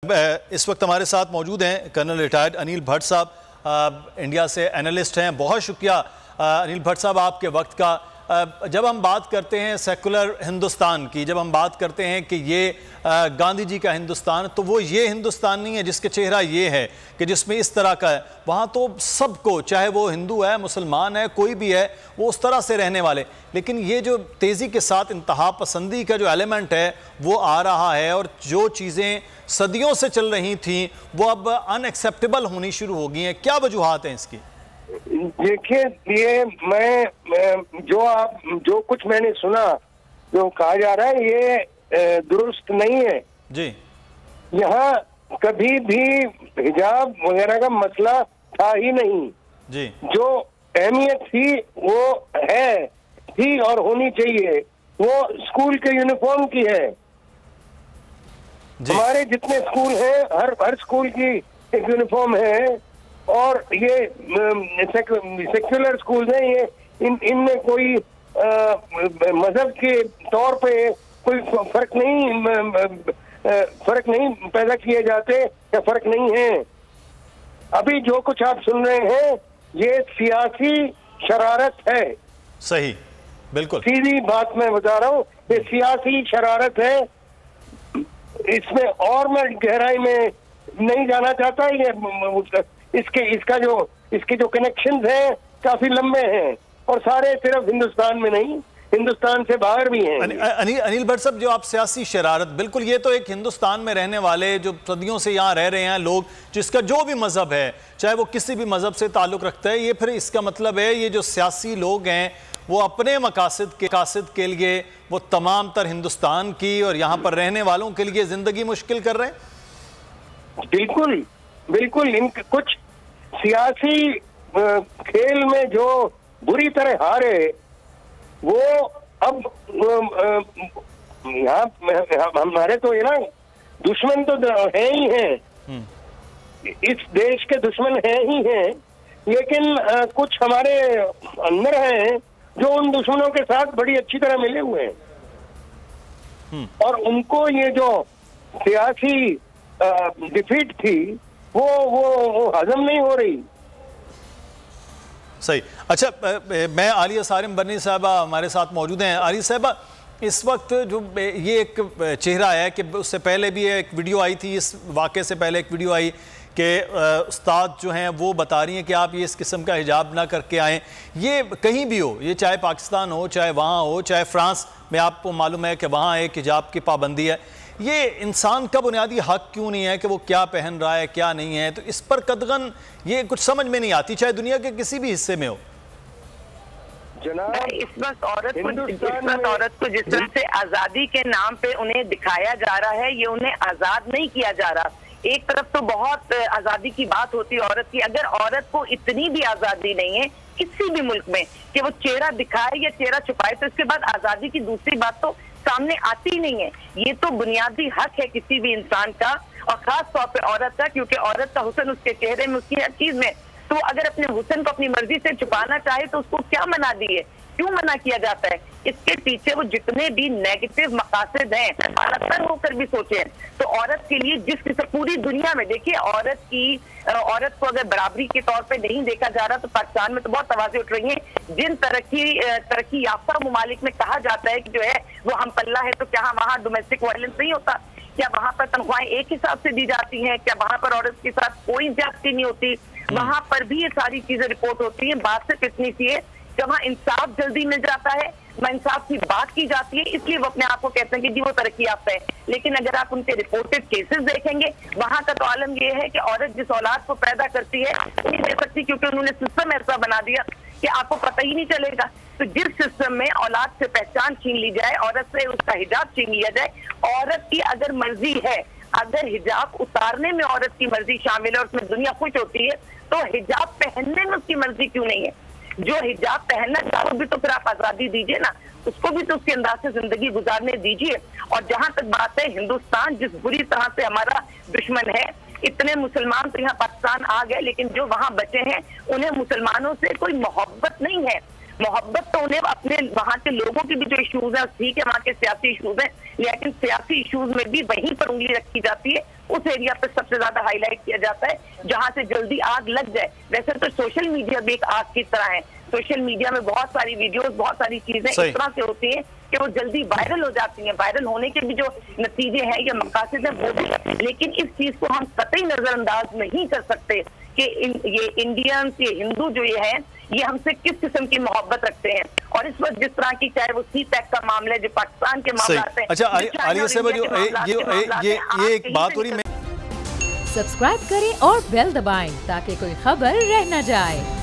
इस वक्त हमारे साथ मौजूद हैं कर्नल रिटायर्ड अनिल भट्ट साहब, इंडिया से एनालिस्ट हैं। बहुत शुक्रिया अनिल भट्ट साहब आपके वक्त का। जब हम बात करते हैं सेकुलर हिंदुस्तान की, जब हम बात करते हैं कि ये गांधी जी का हिंदुस्तान, तो वो ये हिंदुस्तान नहीं है जिसके चेहरा ये है कि जिसमें इस तरह का है। वहाँ तो सबको, चाहे वो हिंदू है, मुसलमान है, कोई भी है, वो उस तरह से रहने वाले। लेकिन ये जो तेज़ी के साथ इंतहा पसंदी का जो एलिमेंट है वो आ रहा है, और जो चीज़ें सदियों से चल रही थी वो अब अनएक्सेप्टेबल होनी शुरू हो गई हैं। क्या वजूहात हैं इसकी? देखिए, ये मैं जो कुछ मैंने सुना, जो कहा जा रहा है, ये दुरुस्त नहीं है जी। यहाँ कभी भी हिजाब वगैरह का मसला था ही नहीं जी। जो अहमियत थी वो है, थी और होनी चाहिए, वो स्कूल के यूनिफॉर्म की है। हमारे जितने स्कूल हैं, हर स्कूल की एक यूनिफॉर्म है, और ये सेक्युलर स्कूल हैं, ये इनमें कोई मजहब के तौर पे कोई फर्क नहीं पैदा किए जाते, या फर्क नहीं है। अभी जो कुछ आप सुन रहे हैं ये सियासी शरारत है। सही, बिल्कुल सीधी बात मैं बता रहा हूँ, ये सियासी शरारत है। इसमें और मैं गहराई में नहीं जाना चाहता। ये इसके जो कनेक्शंस हैं काफी लंबे हैं, और सारे सिर्फ हिंदुस्तान में नहीं, हिंदुस्तान से बाहर भी हैं। अनिल भट्ट साहब, जो आप सियासी शरारत, बिल्कुल ये तो एक हिंदुस्तान में रहने वाले जो सदियों से यहाँ रह रहे हैं लोग, जिसका जो भी मजहब है, चाहे वो किसी भी मजहब से ताल्लुक रखता है, ये फिर इसका मतलब है ये जो सियासी लोग हैं वो अपने मकासद के लिए वो तमाम तर हिंदुस्तान की और यहाँ पर रहने वालों के लिए जिंदगी मुश्किल कर रहे हैं। बिल्कुल बिल्कुल। इन कुछ सियासी खेल में जो बुरी तरह हारे, वो अब यहाँ हमारे तो ये ना दुश्मन तो है ही हैं, इस देश के दुश्मन है ही हैं, लेकिन कुछ हमारे अंदर हैं जो उन दुश्मनों के साथ बड़ी अच्छी तरह मिले हुए हैं, और उनको ये जो सियासी डिफीट थी वो हजम नहीं हो रही। सही। अच्छा, मैं आलिया सारिम बनी साहबा हमारे साथ मौजूद हैं। आलिया साहबा, इस वक्त जो ये एक चेहरा है कि उससे पहले भी एक वीडियो आई थी, इस वाक़े से पहले एक वीडियो आई कि उस्ताद जो हैं वो बता रही हैं कि आप ये इस किस्म का हिजाब ना करके आएँ। ये कहीं भी हो, ये चाहे पाकिस्तान हो, चाहे वहाँ हो, चाहे फ्रांस में, आपको मालूम है कि वहाँ एक हिजाब की पाबंदी है। ये इंसान का बुनियादी हक क्यों नहीं है कि वो क्या पहन रहा है, क्या नहीं है? तो इस पर कतगन ये कुछ समझ में नहीं आती, चाहे दुनिया के किसी भी हिस्से में हो। जनाब, इस वक्त औरत को जिस तरह से आजादी के नाम पे उन्हें दिखाया जा रहा है, ये उन्हें आजाद नहीं किया जा रहा। एक तरफ तो बहुत आजादी की बात होती है औरत की, अगर औरत को इतनी भी आजादी नहीं है किसी भी मुल्क में कि वो चेहरा दिखाए या चेहरा छुपाए, तो इसके बाद आजादी की दूसरी बात तो सामने आती ही नहीं है। ये तो बुनियादी हक है किसी भी इंसान का, और खास तौर पे औरत का, क्योंकि औरत का हुस्न उसके चेहरे में, उसकी हर चीज में। तो अगर अपने हुस्न को अपनी मर्जी से छुपाना चाहे तो उसको क्या मना दी है, क्यों मना किया जाता है? इसके पीछे वो जितने भी नेगेटिव मकासद हैं, अलग होकर भी सोचे, तो औरत के लिए जिस किसी पूरी दुनिया में देखिए, औरत को अगर बराबरी के तौर पे नहीं देखा जा रहा, तो पाकिस्तान में तो बहुत आवाजें उठ रही हैं। जिन तरक्की याफ्ता ममालिक में कहा जाता है कि जो है वो हम पल्ला है, तो क्या वहाँ डोमेस्टिक वायलेंस नहीं होता? क्या वहाँ पर तनख्वाहें एक हिसाब से दी जाती हैं? क्या वहाँ पर औरत के साथ कोई ज्यादती नहीं होती? वहाँ पर भी ये सारी चीजें रिपोर्ट होती हैं। बात सिर्फ इतनी सी है, जहाँ इंसाफ जल्दी मिल जाता है, वहाँ इंसाफ की बात की जाती है, इसलिए वो अपने आप को कहते हैं कि जी वो तरक्की याफ्ता है। लेकिन अगर आप उनके रिपोर्टेड केसेस देखेंगे, वहाँ का तो आलम ये है कि औरत जिस औलाद को पैदा करती है नहीं दे सकती, क्योंकि उन्होंने सिस्टम ऐसा बना दिया कि आपको पता ही नहीं चलेगा। तो जिस सिस्टम में औलाद से पहचान छीन ली जाए, औरत से उसका हिजाब छीन लिया जाए, औरत की अगर मर्जी है, अगर हिजाब उतारने में औरत की मर्जी शामिल है और उसमें दुनिया खुश होती है, तो हिजाब पहनने में उसकी मर्जी क्यों नहीं है? जो हिजाब पहनना चाहो भी तो फिर आप आजादी दीजिए ना, उसको भी तो उसके अंदाज से जिंदगी गुजारने दीजिए। और जहां तक बात है, हिंदुस्तान जिस बुरी तरह से हमारा दुश्मन है, इतने मुसलमान तो यहाँ पाकिस्तान आ गए, लेकिन जो वहां बचे हैं उन्हें मुसलमानों से कोई मोहब्बत नहीं है। मोहब्बत तो उन्हें अपने वहाँ के लोगों के भी जो इश्यूज हैं, ठीक है वहाँ के सियासी इश्यूज हैं, लेकिन सियासी इश्यूज में भी वहीं पर उंगली रखी जाती है, उस एरिया पर सबसे ज्यादा हाईलाइट किया जाता है जहां से जल्दी आग लग जाए। वैसे तो सोशल मीडिया भी एक आग की तरह है, सोशल मीडिया में बहुत सारी वीडियोस, बहुत सारी चीजें इस तरह से होती हैं कि वो जल्दी वायरल हो जाती हैं। वायरल होने के भी जो नतीजे हैं या मकासद हैं वो भी, लेकिन इस चीज को हम कतई नजरअंदाज नहीं कर सकते कि ये इंडियंस, ये हिंदू जो ये हैं, ये हमसे किस किस्म की मोहब्बत रखते हैं। और इस वक्त जिस तरह की, चाहे वो सी-पैक का मामला है, जो पाकिस्तान के मामला है। अच्छा आलिया साहब, ये एक बात हो रही, सब्सक्राइब करें और बेल दबाएं ताकि कोई खबर रह न जाए।